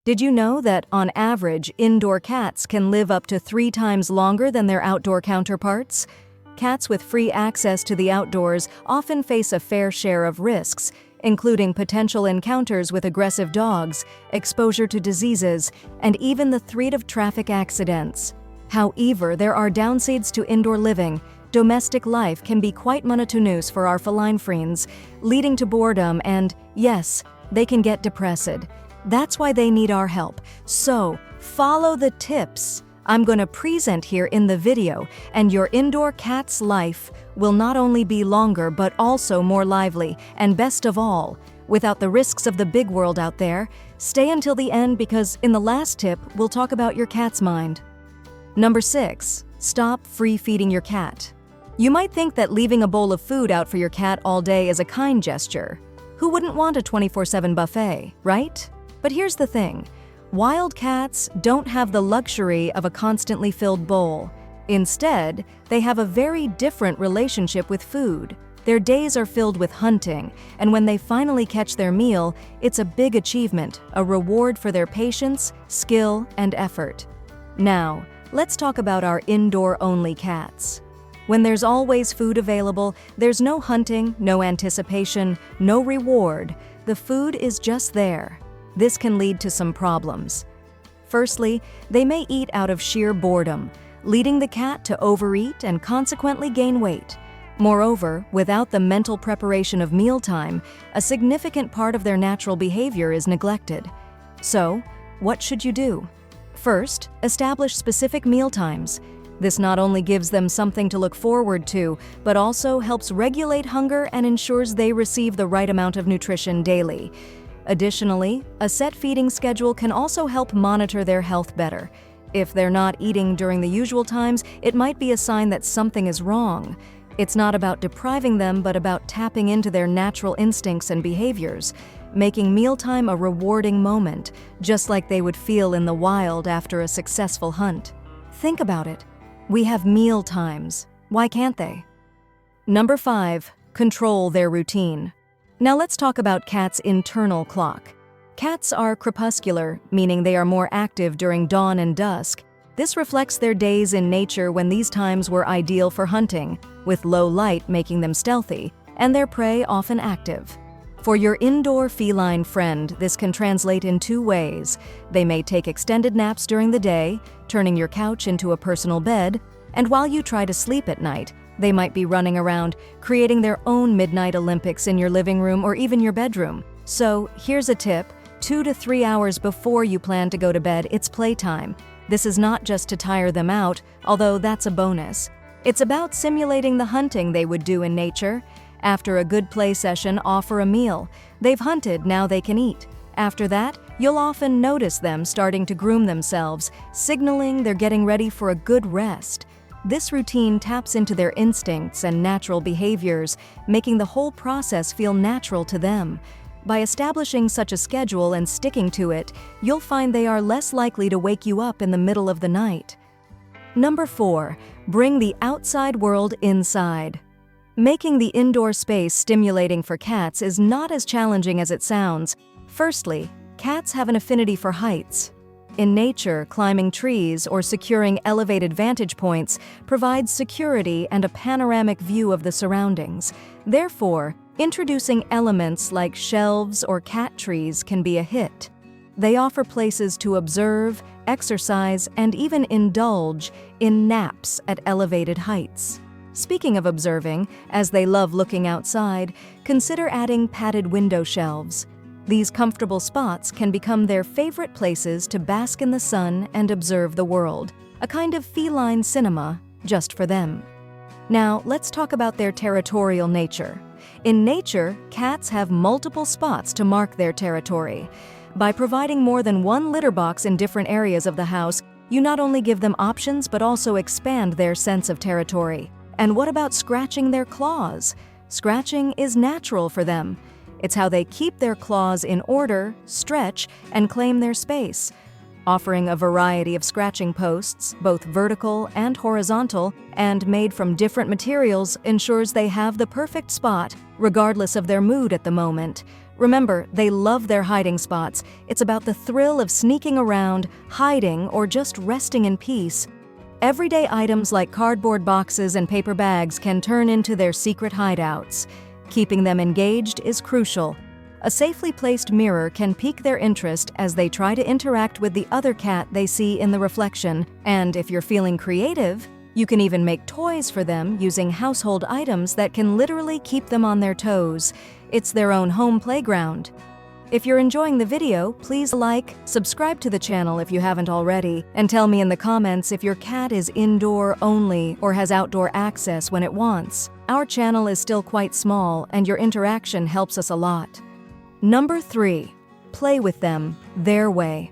Did you know that, on average, indoor cats can live up to 3 times longer than their outdoor counterparts? Cats with free access to the outdoors often face a fair share of risks, including potential encounters with aggressive dogs, exposure to diseases, and even the threat of traffic accidents. However, there are downsides to indoor living. Domestic life can be quite monotonous for our feline friends, leading to boredom and, yes, they can get depressed. That's why they need our help. So, follow the tips I'm going to present here in the video, and your indoor cat's life will not only be longer but also more lively, and best of all, without the risks of the big world out there. Stay until the end because in the last tip, we'll talk about your cat's mind. Number 6. Stop free feeding your cat. You might think that leaving a bowl of food out for your cat all day is a kind gesture. Who wouldn't want a 24/7 buffet, right? But here's the thing. Wild cats don't have the luxury of a constantly filled bowl. Instead, they have a very different relationship with food. Their days are filled with hunting, and when they finally catch their meal, it's a big achievement, a reward for their patience, skill, and effort. Now, let's talk about our indoor-only cats. When there's always food available, there's no hunting, no anticipation, no reward. The food is just there. This can lead to some problems. Firstly, they may eat out of sheer boredom, leading the cat to overeat and consequently gain weight. Moreover, without the mental preparation of mealtime, a significant part of their natural behavior is neglected. So, what should you do? First, establish specific meal times. This not only gives them something to look forward to, but also helps regulate hunger and ensures they receive the right amount of nutrition daily. Additionally, a set feeding schedule can also help monitor their health better. If they're not eating during the usual times, it might be a sign that something is wrong. It's not about depriving them, but about tapping into their natural instincts and behaviors, making mealtime a rewarding moment, just like they would feel in the wild after a successful hunt. Think about it. We have meal times. Why can't they? Number 5. Control their routine. Now let's talk about cats' internal clock. Cats are crepuscular, meaning they are more active during dawn and dusk. This reflects their days in nature when these times were ideal for hunting, with low light making them stealthy, and their prey often active. For your indoor feline friend, this can translate in 2 ways. They may take extended naps during the day, turning your couch into a personal bed, and while you try to sleep at night, they might be running around, creating their own midnight Olympics in your living room or even your bedroom. So, here's a tip. 2 to 3 hours before you plan to go to bed, it's playtime. This is not just to tire them out, although that's a bonus. It's about simulating the hunting they would do in nature. After a good play session, offer a meal. They've hunted, now they can eat. After that, you'll often notice them starting to groom themselves, signaling they're getting ready for a good rest. This routine taps into their instincts and natural behaviors, making the whole process feel natural to them. By establishing such a schedule and sticking to it, you'll find they are less likely to wake you up in the middle of the night. Number 4. Bring the outside world inside. Making the indoor space stimulating for cats is not as challenging as it sounds. Firstly, cats have an affinity for heights. In nature, climbing trees or securing elevated vantage points provides security and a panoramic view of the surroundings. Therefore, introducing elements like shelves or cat trees can be a hit. They offer places to observe, exercise, and even indulge in naps at elevated heights. Speaking of observing, as they love looking outside, consider adding padded window shelves. These comfortable spots can become their favorite places to bask in the sun and observe the world, a kind of feline cinema just for them. Now, let's talk about their territorial nature. In nature, cats have multiple spots to mark their territory. By providing more than one litter box in different areas of the house, you not only give them options but also expand their sense of territory. And what about scratching their claws? Scratching is natural for them. It's how they keep their claws in order, stretch, and claim their space. Offering a variety of scratching posts, both vertical and horizontal, and made from different materials ensures they have the perfect spot, regardless of their mood at the moment. Remember, they love their hiding spots. It's about the thrill of sneaking around, hiding, or just resting in peace. Everyday items like cardboard boxes and paper bags can turn into their secret hideouts. Keeping them engaged is crucial. A safely placed mirror can pique their interest as they try to interact with the other cat they see in the reflection, and if you're feeling creative, you can even make toys for them using household items that can literally keep them on their toes. It's their own home playground. If you're enjoying the video, please like, subscribe to the channel if you haven't already, and tell me in the comments if your cat is indoor only or has outdoor access when it wants. Our channel is still quite small, and your interaction helps us a lot. Number 3. Play with them their way.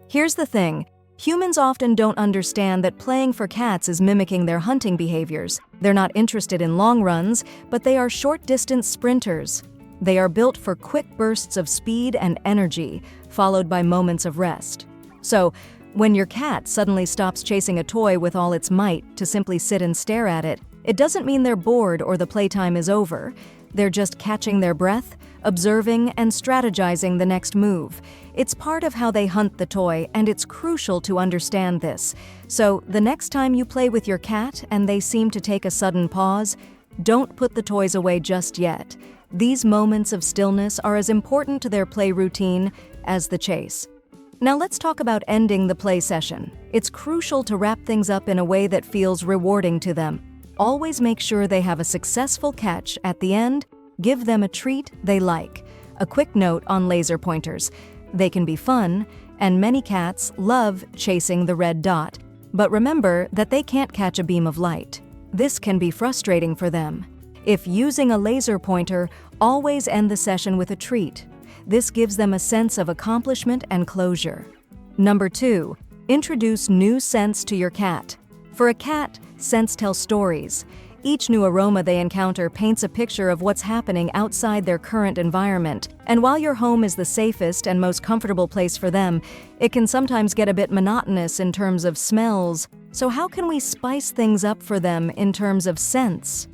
Here's the thing. Humans often don't understand that playing for cats is mimicking their hunting behaviors. They're not interested in long runs, but they are short-distance sprinters. They are built for quick bursts of speed and energy, followed by moments of rest. So, when your cat suddenly stops chasing a toy with all its might to simply sit and stare at it, it doesn't mean they're bored or the playtime is over. They're just catching their breath, observing, and strategizing the next move. It's part of how they hunt the toy, and it's crucial to understand this. So, the next time you play with your cat and they seem to take a sudden pause, don't put the toys away just yet. These moments of stillness are as important to their play routine as the chase. Now let's talk about ending the play session. It's crucial to wrap things up in a way that feels rewarding to them. Always make sure they have a successful catch at the end. Give them a treat they like. A quick note on laser pointers. They can be fun, and many cats love chasing the red dot. But remember that they can't catch a beam of light. This can be frustrating for them. If using a laser pointer, always end the session with a treat. This gives them a sense of accomplishment and closure. Number 2. Introduce new scents to your cat. For a cat, scents tell stories. Each new aroma they encounter paints a picture of what's happening outside their current environment. And while your home is the safest and most comfortable place for them, it can sometimes get a bit monotonous in terms of smells. So how can we spice things up for them in terms of scents?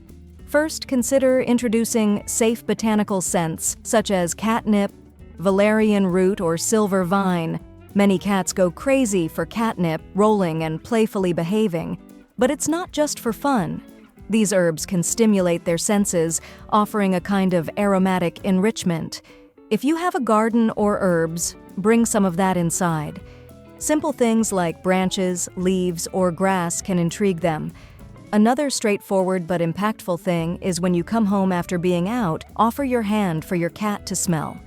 First, consider introducing safe botanical scents, such as catnip, valerian root, or silver vine. Many cats go crazy for catnip, rolling, and playfully behaving. But it's not just for fun. These herbs can stimulate their senses, offering a kind of aromatic enrichment. If you have a garden or herbs, bring some of that inside. Simple things like branches, leaves, or grass can intrigue them. Another straightforward but impactful thing is when you come home after being out, offer your hand for your cat to smell.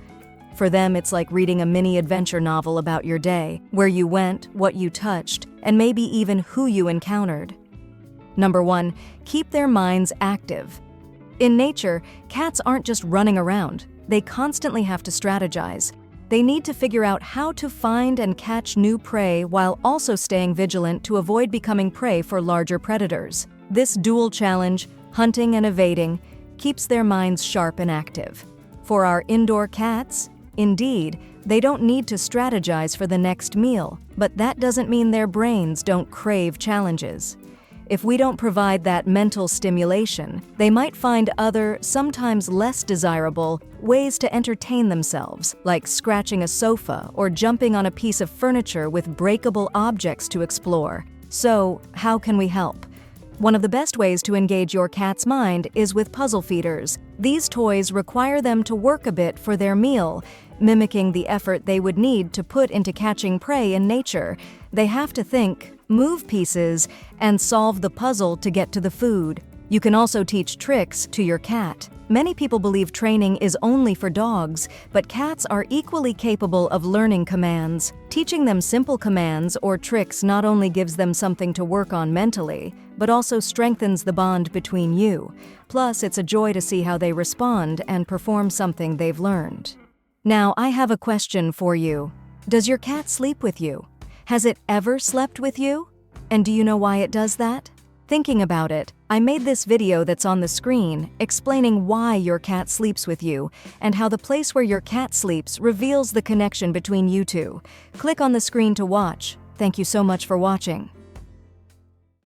For them, it's like reading a mini adventure novel about your day, where you went, what you touched, and maybe even who you encountered. Number 1, keep their minds active. In nature, cats aren't just running around. They constantly have to strategize. They need to figure out how to find and catch new prey while also staying vigilant to avoid becoming prey for larger predators. This dual challenge, hunting and evading, keeps their minds sharp and active. For our indoor cats, indeed, they don't need to strategize for the next meal, but that doesn't mean their brains don't crave challenges. If we don't provide that mental stimulation, they might find other, sometimes less desirable, ways to entertain themselves, like scratching a sofa or jumping on a piece of furniture with breakable objects to explore. So, how can we help? One of the best ways to engage your cat's mind is with puzzle feeders. These toys require them to work a bit for their meal, mimicking the effort they would need to put into catching prey in nature. They have to think, move pieces, and solve the puzzle to get to the food. You can also teach tricks to your cat. Many people believe training is only for dogs, but cats are equally capable of learning commands. Teaching them simple commands or tricks not only gives them something to work on mentally, but also strengthens the bond between you. Plus, it's a joy to see how they respond and perform something they've learned. Now, I have a question for you. Does your cat sleep with you? Has it ever slept with you? And do you know why it does that? Thinking about it, I made this video that's on the screen explaining why your cat sleeps with you and how the place where your cat sleeps reveals the connection between you two. Click on the screen to watch. Thank you so much for watching.